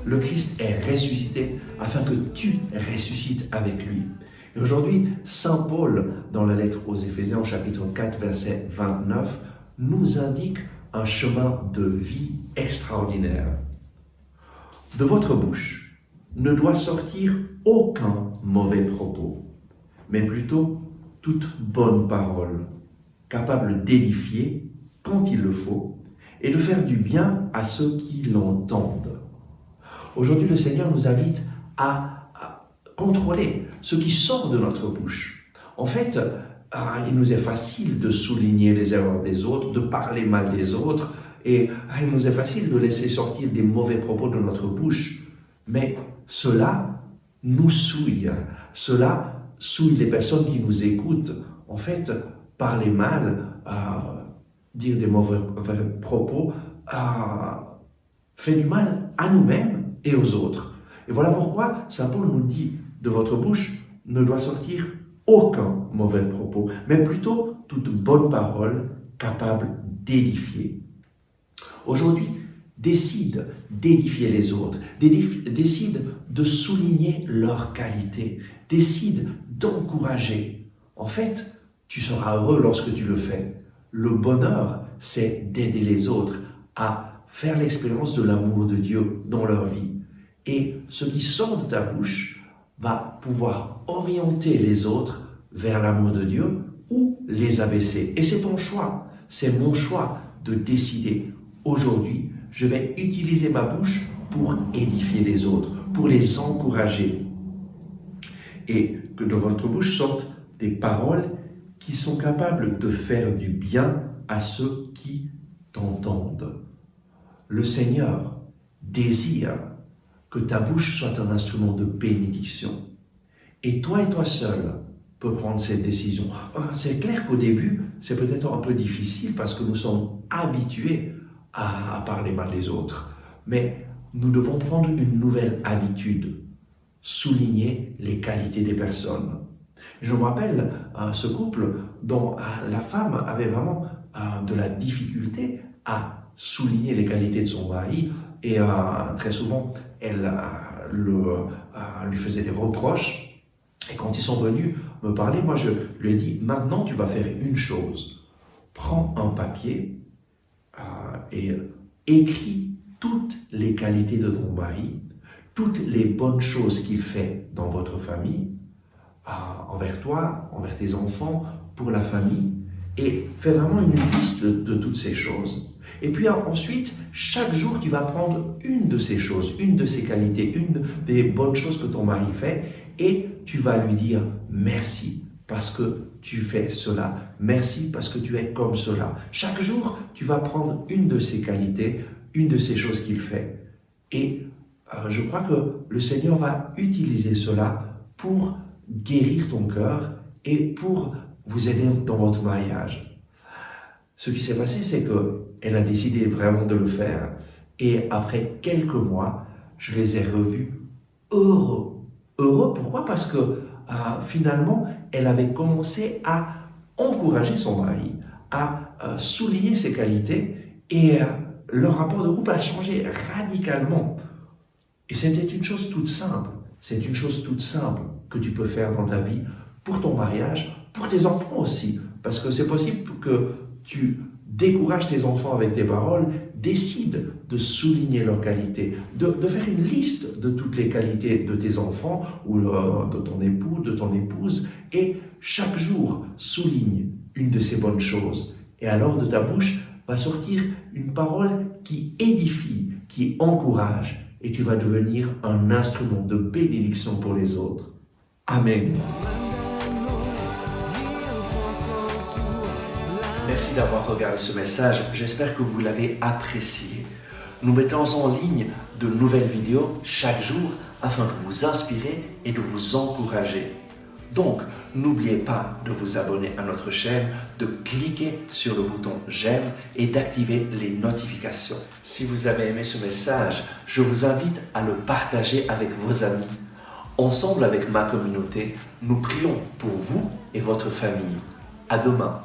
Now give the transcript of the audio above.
Le Christ est ressuscité afin que tu ressuscites avec lui. Et aujourd'hui, Saint Paul, dans la lettre aux Éphésiens, au chapitre 4, verset 29, nous indique un chemin de vie extraordinaire. De votre bouche ne doit sortir aucun mauvais propos, mais plutôt toute bonne parole, capable d'édifier quand il le faut et de faire du bien à ceux qui l'entendent. Aujourd'hui, le Seigneur nous invite à contrôler ce qui sort de notre bouche. En fait, il nous est facile de souligner les erreurs des autres, de parler mal des autres, et il nous est facile de laisser sortir des mauvais propos de notre bouche. Mais cela nous souille. Cela souille les personnes qui nous écoutent. En fait, parler mal, dire des mauvais propos, fait du mal à nous-mêmes et aux autres. Et voilà pourquoi Saint Paul nous dit, de votre bouche ne doit sortir aucun mauvais propos, mais plutôt toute bonne parole capable d'édifier. Aujourd'hui, décide d'édifier les autres, décide de souligner leurs qualités, décide d'encourager. En fait, tu seras heureux lorsque tu le fais. Le bonheur, c'est d'aider les autres à faire l'expérience de l'amour de Dieu dans leur vie. Et ce qui sort de ta bouche va pouvoir orienter les autres vers l'amour de Dieu ou les abaisser. Et c'est ton choix, c'est mon choix de décider. Aujourd'hui, je vais utiliser ma bouche pour édifier les autres, pour les encourager. Et que de votre bouche sortent des paroles qui sont capables de faire du bien à ceux qui t'entendent. Le Seigneur désire que ta bouche soit un instrument de bénédiction. Et toi seul peux prendre cette décision. C'est clair qu'au début, c'est peut-être un peu difficile parce que nous sommes habitués à parler mal des autres. Mais nous devons prendre une nouvelle habitude, souligner les qualités des personnes. Et je me rappelle ce couple dont la femme avait vraiment de la difficulté à souligner les qualités de son mari et très souvent elle lui faisait des reproches. Et quand ils sont venus me parler, moi je lui ai dit, maintenant tu vas faire une chose, prends un papier et écris toutes les qualités de ton mari, toutes les bonnes choses qu'il fait dans votre famille, envers toi, envers tes enfants, pour la famille, et fais vraiment une liste de toutes ces choses. Et puis ensuite, chaque jour, tu vas prendre une de ces choses, une de ces qualités, une des bonnes choses que ton mari fait, et tu vas lui dire merci parce que tu fais cela, merci parce que tu es comme cela. Chaque jour, tu vas prendre une de ces qualités, une de ces choses qu'il fait. Et je crois que le Seigneur va utiliser cela pour guérir ton cœur et pour vous aider dans votre mariage. Ce qui s'est passé, c'est qu'elle a décidé vraiment de le faire. Et après quelques mois, je les ai revus heureux. Heureux, pourquoi? Parce que finalement, elle avait commencé à encourager son mari, à souligner ses qualités et leur rapport de couple a changé radicalement. Et c'était une chose toute simple. C'est une chose toute simple que tu peux faire dans ta vie, pour ton mariage, pour tes enfants aussi. Parce que c'est possible que tu décourages tes enfants avec tes paroles, décide de souligner leurs qualités, de faire une liste de toutes les qualités de tes enfants ou de ton époux, de ton épouse, et chaque jour souligne une de ces bonnes choses. Et alors de ta bouche va sortir une parole qui édifie, qui encourage, et tu vas devenir un instrument de bénédiction pour les autres. Amen. Merci d'avoir regardé ce message, j'espère que vous l'avez apprécié. Nous mettons en ligne de nouvelles vidéos chaque jour afin de vous inspirer et de vous encourager. Donc, n'oubliez pas de vous abonner à notre chaîne, de cliquer sur le bouton j'aime et d'activer les notifications. Si vous avez aimé ce message, je vous invite à le partager avec vos amis. Ensemble avec ma communauté, nous prions pour vous et votre famille. À demain.